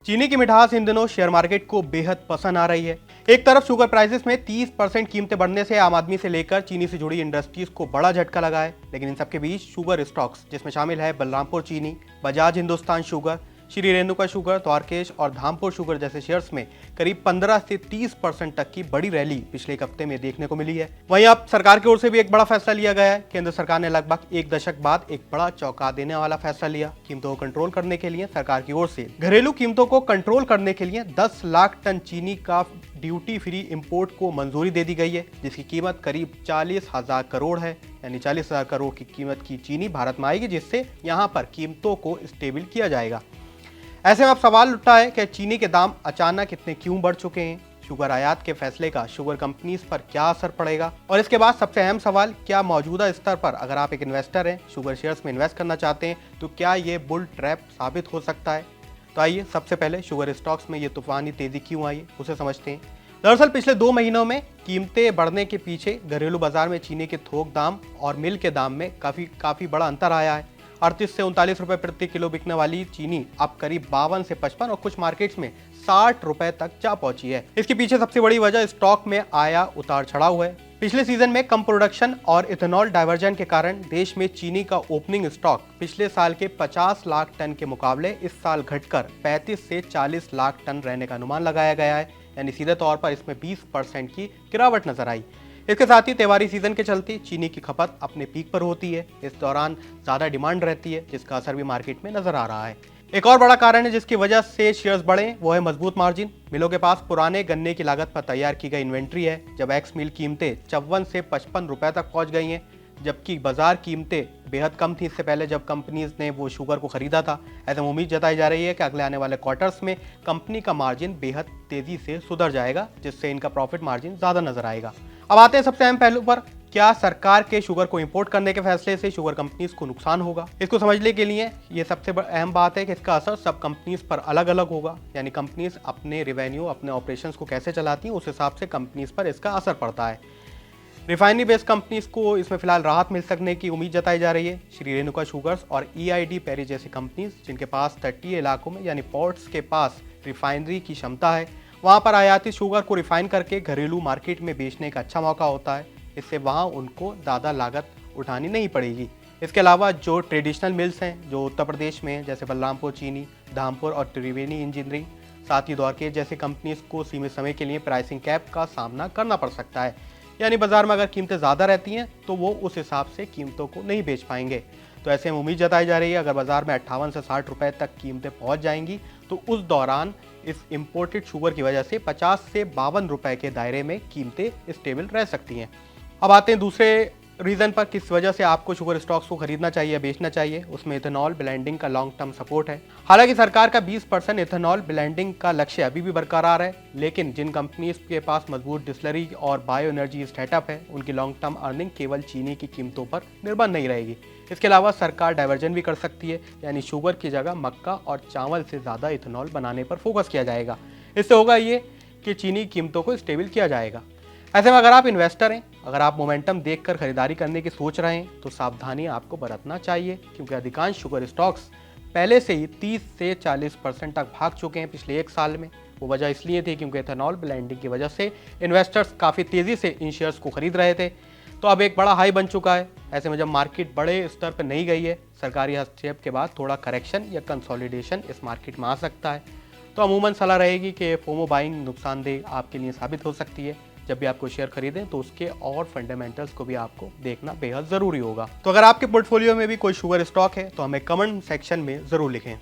चीनी की मिठास इन दिनों शेयर मार्केट को बेहद पसंद आ रही है। एक तरफ शुगर प्राइसेस में 30% कीमतें बढ़ने से आम आदमी से लेकर चीनी से जुड़ी इंडस्ट्रीज को बड़ा झटका लगा है। लेकिन इन सबके बीच शुगर स्टॉक्स, जिसमें शामिल है बलरामपुर चीनी, बजाज हिंदुस्तान शुगर, श्री रेणुका शुगर, द्वारकेश और धामपुर शुगर जैसे शेयर्स में करीब 15 से 30% तक की बड़ी रैली पिछले एक हफ्ते में देखने को मिली है। वहीं अब सरकार की ओर से भी एक बड़ा फैसला लिया गया है। केंद्र सरकार ने लगभग एक दशक बाद एक बड़ा चौंका देने वाला फैसला लिया। कीमतों को कंट्रोल करने के लिए सरकार की ओर से घरेलू कीमतों को कंट्रोल करने के लिए 10 लाख टन चीनी का ड्यूटी फ्री इंपोर्ट को मंजूरी दे दी गई है, जिसकी कीमत करीब 40,000 करोड़ है। यानी 40,000 करोड़ की कीमत की चीनी भारत में आएगी, जिससे यहाँ पर कीमतों को स्टेबल किया जाएगा। ऐसे में अब सवाल उठता है कि चीनी के दाम अचानक इतने क्यों बढ़ चुके हैं। शुगर आयात के फैसले का शुगर कंपनीज पर क्या असर पड़ेगा, और इसके बाद सबसे अहम सवाल, क्या मौजूदा स्तर पर अगर आप एक इन्वेस्टर हैं, शुगर शेयर्स में इन्वेस्ट करना चाहते हैं, तो क्या ये बुल ट्रैप साबित हो सकता है। तो आइए सबसे पहले शुगर स्टॉक्स में ये तूफानी तेजी क्यों आई उसे समझते हैं। दरअसल पिछले 2 महीनों में कीमतें बढ़ने के पीछे घरेलू बाजार में चीनी के थोक दाम और मिल के दाम में काफी बड़ा अंतर आया है। 38 से 39 रुपए प्रति किलो बिकने वाली चीनी अब करीब 52 से 55 और कुछ मार्केट्स में 60 रुपए तक जा पहुंची है। इसके पीछे सबसे बड़ी वजह स्टॉक में आया उतार चढ़ाव है। पिछले सीजन में कम प्रोडक्शन और इथेनॉल डाइवर्जन के कारण देश में चीनी का ओपनिंग स्टॉक पिछले साल के 50 लाख टन के मुकाबले इस साल घटकर 35 से 40 लाख टन रहने का अनुमान लगाया गया है। यानी सीधे तौर पर इसमें 20% की गिरावट नजर आई। इसके साथ ही त्योहारी सीजन के चलते चीनी की खपत अपने पीक पर होती है। इस दौरान ज्यादा डिमांड रहती है, जिसका असर भी मार्केट में नजर आ रहा है। एक और बड़ा कारण है जिसकी वजह से शेयर्स बढ़े, वो है मजबूत मार्जिन। मिलों के पास पुराने गन्ने की लागत पर तैयार की गई इन्वेंट्री है। जब एक्स मिल कीमतें 54 से 55 रुपए तक पहुंच गई हैं, जबकि बाजार कीमतें बेहद कम थी इससे पहले जब कंपनीज ने वो शुगर को खरीदा था। ऐसे में उम्मीद जताई जा रही है कि अगले आने वाले क्वार्टर्स में कंपनी का मार्जिन बेहद तेजी से सुधर जाएगा, जिससे इनका प्रॉफिट मार्जिन ज्यादा नजर आएगा। अब आते हैं सबसे अहम पहलू पर, क्या सरकार के शुगर को इंपोर्ट करने के फैसले से शुगर कंपनीज को नुकसान होगा। इसको समझने के लिए ये सबसे अहम बात है कि इसका असर सब कंपनीज पर अलग अलग होगा। यानी कंपनीज अपने रेवेन्यू, अपने ऑपरेशंस को कैसे चलाती हैं, उस हिसाब से कंपनीज पर इसका असर पड़ता है। रिफाइनरी बेस्ड कंपनीज को इसमें फिलहाल राहत मिल सकने की उम्मीद जताई जा रही है। श्री रेणुका शुगर्स और EID पैरी जैसी कंपनीज, जिनके पास तटीय इलाकों में यानी पोर्ट्स के पास रिफाइनरी की क्षमता है, वहां पर आयातित शुगर को रिफाइन करके घरेलू मार्केट में बेचने का अच्छा मौका होता है। इससे वहां उनको ज़्यादा लागत उठानी नहीं पड़ेगी। इसके अलावा जो ट्रेडिशनल मिल्स हैं जो उत्तर प्रदेश में, जैसे बलरामपुर चीनी, धामपुर और त्रिवेणी इंजीनियरिंग, साथ ही द्वारकेश जैसे कंपनीज को सीमित समय के लिए प्राइसिंग कैप का सामना करना पड़ सकता है। यानी बाजार में अगर कीमतें ज़्यादा रहती हैं तो वो उस हिसाब से कीमतों को नहीं बेच पाएंगे। तो ऐसे में उम्मीद जताई जा रही है अगर बाजार में 58 से 60 रुपए तक कीमतें पहुंच जाएंगी तो उस दौरान इस इंपोर्टेड शुगर की वजह से 50 से 52 रुपए के दायरे में कीमतें स्टेबल रह सकती हैं। अब आते हैं दूसरे रीज़न पर, किस वजह से आपको शुगर स्टॉक्स को खरीदना चाहिए, बेचना चाहिए। उसमें इथेनॉल ब्लेंडिंग का लॉन्ग टर्म सपोर्ट है। हालांकि सरकार का 20% इथेनॉल ब्लेंडिंग का लक्ष्य अभी भी बरकरार है, लेकिन जिन कंपनीज के पास मजबूत डिस्टिलरी और बायो एनर्जी स्टार्टअप है, उनकी लॉन्ग टर्म अर्निंग केवल चीनी की कीमतों पर निर्भर नहीं रहेगी। इसके अलावा सरकार डाइवर्जन भी कर सकती है, यानी शुगर की जगह मक्का और चावल से ज़्यादा इथेनॉल बनाने पर फोकस किया जाएगा। इससे होगा ये कि चीनी कीमतों को स्टेबल किया जाएगा। ऐसे में अगर आप इन्वेस्टर हैं, अगर आप मोमेंटम देखकर खरीदारी करने की सोच रहे हैं, तो सावधानी आपको बरतना चाहिए, क्योंकि अधिकांश शुगर स्टॉक्स पहले से ही 30 से 40% तक भाग चुके हैं पिछले एक साल में। वो वजह इसलिए थी क्योंकि इथेनॉल ब्लेंडिंग की वजह से इन्वेस्टर्स काफ़ी तेज़ी से इन शेयर्स को खरीद रहे थे। तो अब एक बड़ा हाई बन चुका है। ऐसे में जब मार्केट बड़े स्तर पर नहीं गई है, सरकारी हस्तक्षेप के बाद थोड़ा करेक्शन या कंसोलिडेशन इस मार्केट में आ सकता है। तो अमूमन सलाह रहेगी कि फोमो बाइंग नुकसानदेह आपके लिए साबित हो सकती है। जब भी आपको शेयर खरीदें तो उसके और फंडामेंटल्स को भी आपको देखना बेहद ज़रूरी होगा। तो अगर आपके पोर्टफोलियो में भी कोई शुगर स्टॉक है तो हमें कमेंट सेक्शन में ज़रूर लिखें।